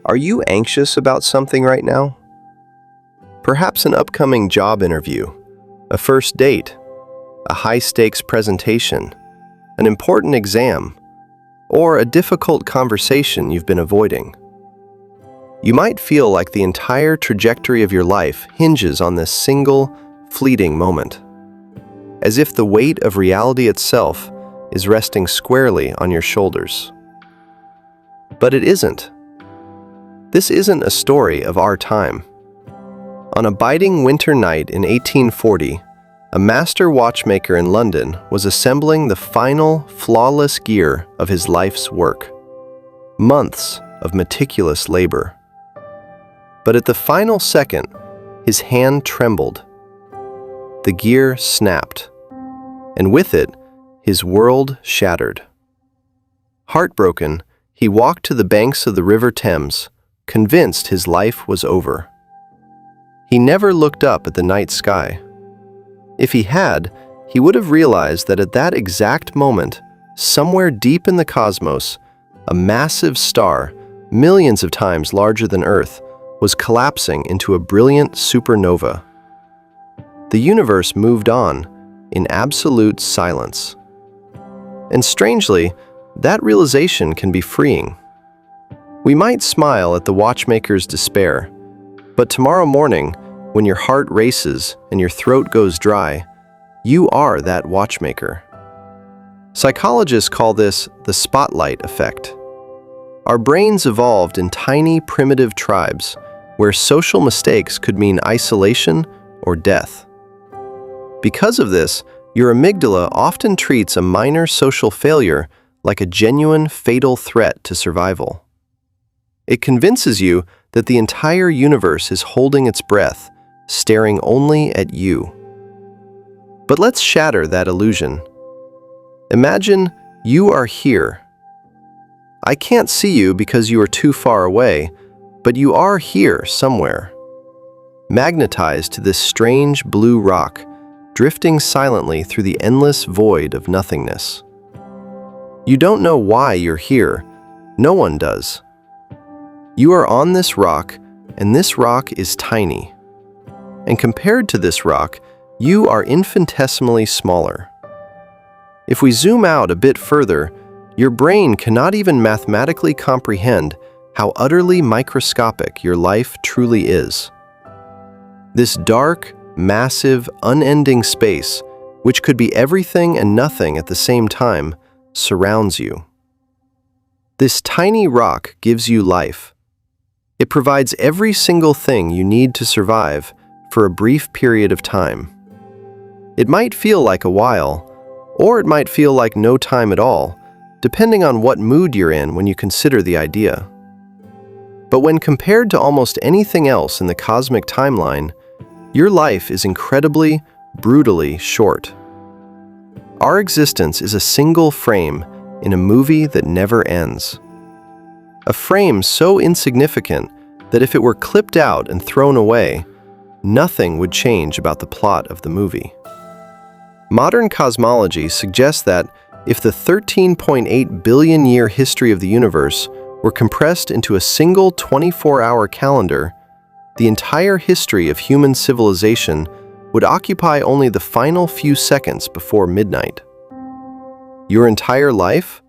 Are you anxious about something right now? Perhaps an upcoming job interview, a first date, a high-stakes presentation, an important exam, or a difficult conversation you've been avoiding. You might feel like the entire trajectory of your life hinges on this single, fleeting moment, as if the weight of reality itself is resting squarely on your shoulders. But it isn't. This isn't a story of our time. On a biting winter night in 1840, a master watchmaker in London was assembling the final, flawless gear of his life's work. Months of meticulous labor. But at the final second, his hand trembled. The gear snapped, and with it, his world shattered. Heartbroken, he walked to the banks of the River Thames, convinced his life was over. He never looked up at the night sky. If he had, he would have realized that at that exact moment, somewhere deep in the cosmos, a massive star, millions of times larger than Earth, was collapsing into a brilliant supernova. The universe moved on in absolute silence. And strangely, that realization can be freeing. We might smile at the watchmaker's despair, but tomorrow morning, when your heart races and your throat goes dry, you are that watchmaker. Psychologists call this the spotlight effect. Our brains evolved in tiny, primitive tribes where social mistakes could mean isolation or death. Because of this, your amygdala often treats a minor social failure like a genuine, fatal threat to survival. It convinces you that the entire universe is holding its breath, staring only at you. But let's shatter that illusion. Imagine you are here. I can't see you because you are too far away, but you are here somewhere. Magnetized to this strange blue rock, drifting silently through the endless void of nothingness. You don't know why you're here. No one does. You are on this rock, and this rock is tiny. And compared to this rock, you are infinitesimally smaller. If we zoom out a bit further, your brain cannot even mathematically comprehend how utterly microscopic your life truly is. This dark, massive, unending space, which could be everything and nothing at the same time, surrounds you. This tiny rock gives you life. It provides every single thing you need to survive for a brief period of time. It might feel like a while, or it might feel like no time at all, depending on what mood you're in when you consider the idea. But when compared to almost anything else in the cosmic timeline, your life is incredibly, brutally short. Our existence is a single frame in a movie that never ends. A frame so insignificant that if it were clipped out and thrown away, nothing would change about the plot of the movie. Modern cosmology suggests that if the 13.8 billion year history of the universe were compressed into a single 24-hour calendar, the entire history of human civilization would occupy only the final few seconds before midnight. Your entire life?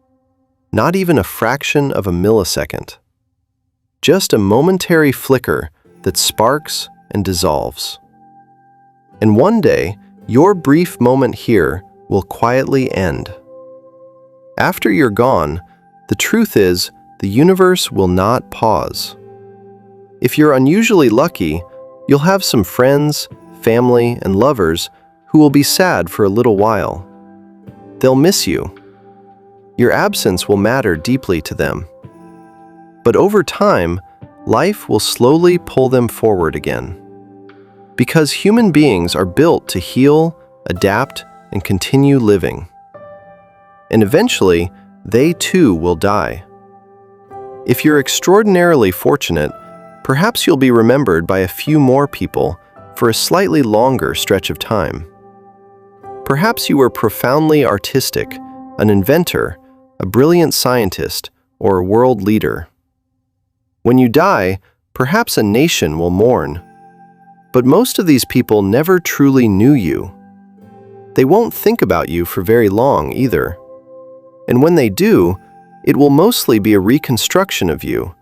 Not even a fraction of a millisecond. Just a momentary flicker that sparks and dissolves. And one day, your brief moment here will quietly end. After you're gone, the truth is, the universe will not pause. If you're unusually lucky, you'll have some friends, family, and lovers who will be sad for a little while. They'll miss you. Your absence will matter deeply to them. But over time, life will slowly pull them forward again. Because human beings are built to heal, adapt, and continue living. And eventually, they too will die. If you're extraordinarily fortunate, perhaps you'll be remembered by a few more people for a slightly longer stretch of time. Perhaps you were profoundly artistic, an inventor, a brilliant scientist, or a world leader. When you die, perhaps a nation will mourn. But most of these people never truly knew you. They won't think about you for very long either. And when they do, it will mostly be a reconstruction of you,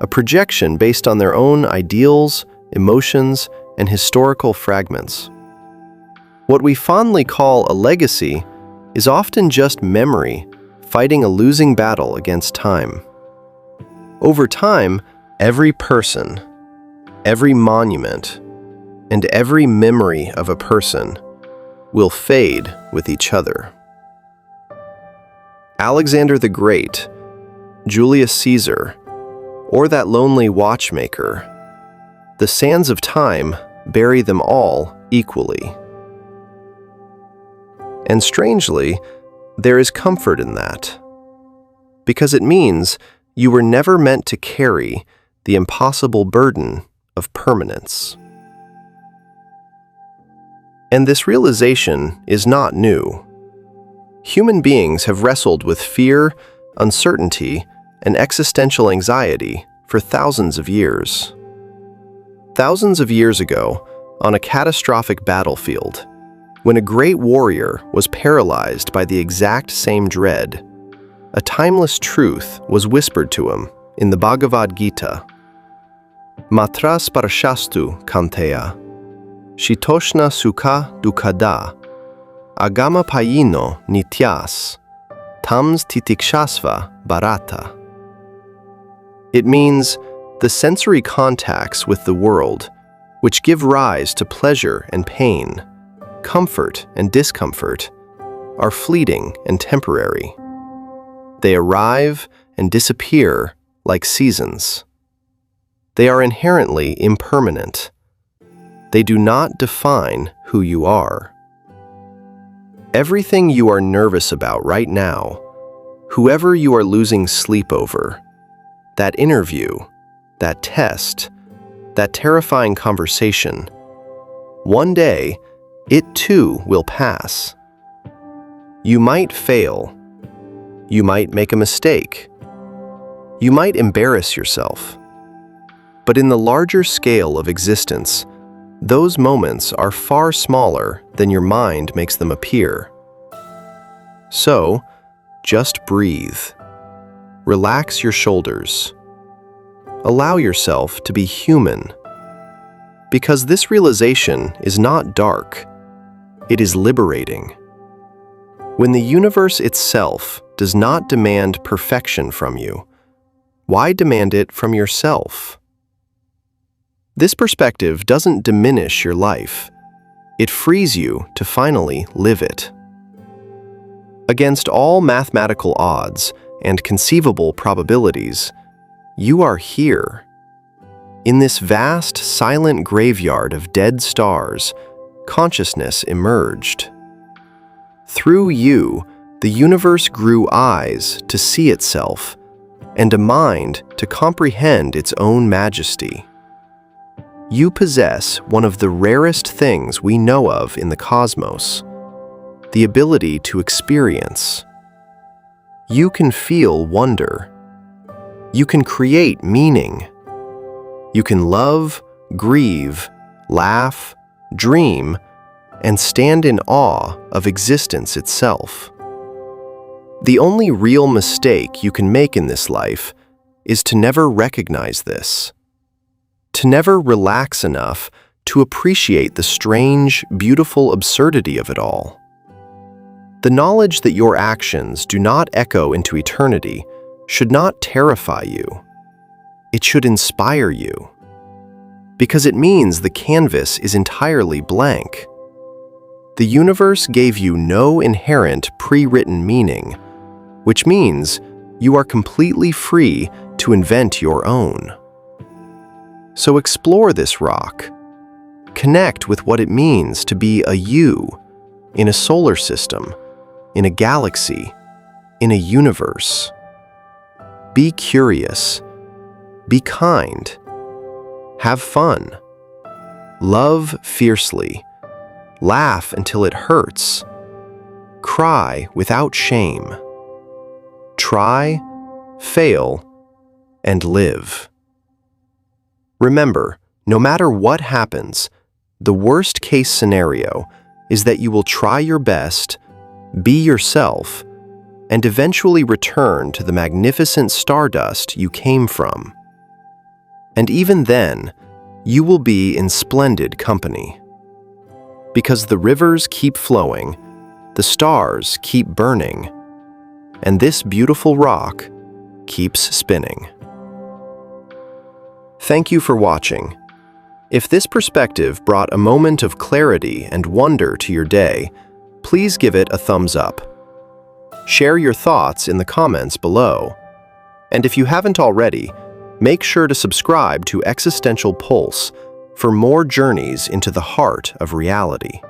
a projection based on their own ideals, emotions, and historical fragments. What we fondly call a legacy is often just memory fighting a losing battle against time. Over time, every person, every monument, and every memory of a person will fade with each other. Alexander the Great, Julius Caesar, or that lonely watchmaker, the sands of time bury them all equally. And strangely, there is comfort in that, because it means you were never meant to carry the impossible burden of permanence. And this realization is not new. Human beings have wrestled with fear, uncertainty, and existential anxiety for thousands of years. Thousands of years ago, on a catastrophic battlefield, when a great warrior was paralyzed by the exact same dread, a timeless truth was whispered to him in the Bhagavad Gita. Matra sparashastu kanteya, shitoshna sukha dukkada, agama payino nityas, tams titikshasva bharata. It means the sensory contacts with the world, which give rise to pleasure and pain, comfort and discomfort, are fleeting and temporary. They arrive and disappear like seasons. They are inherently impermanent. They do not define who you are. Everything you are nervous about right now, whoever you are losing sleep over, that interview, that test, that terrifying conversation, one day, it too will pass. You might fail. You might make a mistake. You might embarrass yourself. But in the larger scale of existence, those moments are far smaller than your mind makes them appear. So, just breathe. Relax your shoulders. Allow yourself to be human. Because this realization is not dark. It is liberating. When the universe itself does not demand perfection from you, why demand it from yourself? This perspective doesn't diminish your life. It frees you to finally live it. Against all mathematical odds and conceivable probabilities, you are here. In this vast, silent graveyard of dead stars, consciousness emerged. Through you, the universe grew eyes to see itself and a mind to comprehend its own majesty. You possess one of the rarest things we know of in the cosmos, the ability to experience. You can feel wonder. You can create meaning. You can love, grieve, laugh, dream, and stand in awe of existence itself. The only real mistake you can make in this life is to never recognize this, to never relax enough to appreciate the strange, beautiful absurdity of it all. The knowledge that your actions do not echo into eternity should not terrify you. It should inspire you, because it means the canvas is entirely blank. The universe gave you no inherent pre-written meaning, which means you are completely free to invent your own. So explore this rock. Connect with what it means to be a you in a solar system, in a galaxy, in a universe. Be curious. Be kind. Have fun. Love fiercely. Laugh until it hurts. Cry without shame. Try, fail, and live. Remember, no matter what happens, the worst-case scenario is that you will try your best, be yourself, and eventually return to the magnificent stardust you came from. And even then, you will be in splendid company. Because the rivers keep flowing, the stars keep burning, and this beautiful rock keeps spinning. Thank you for watching. If this perspective brought a moment of clarity and wonder to your day, please give it a thumbs up. Share your thoughts in the comments below. And if you haven't already, make sure to subscribe to Existential Pulse for more journeys into the heart of reality.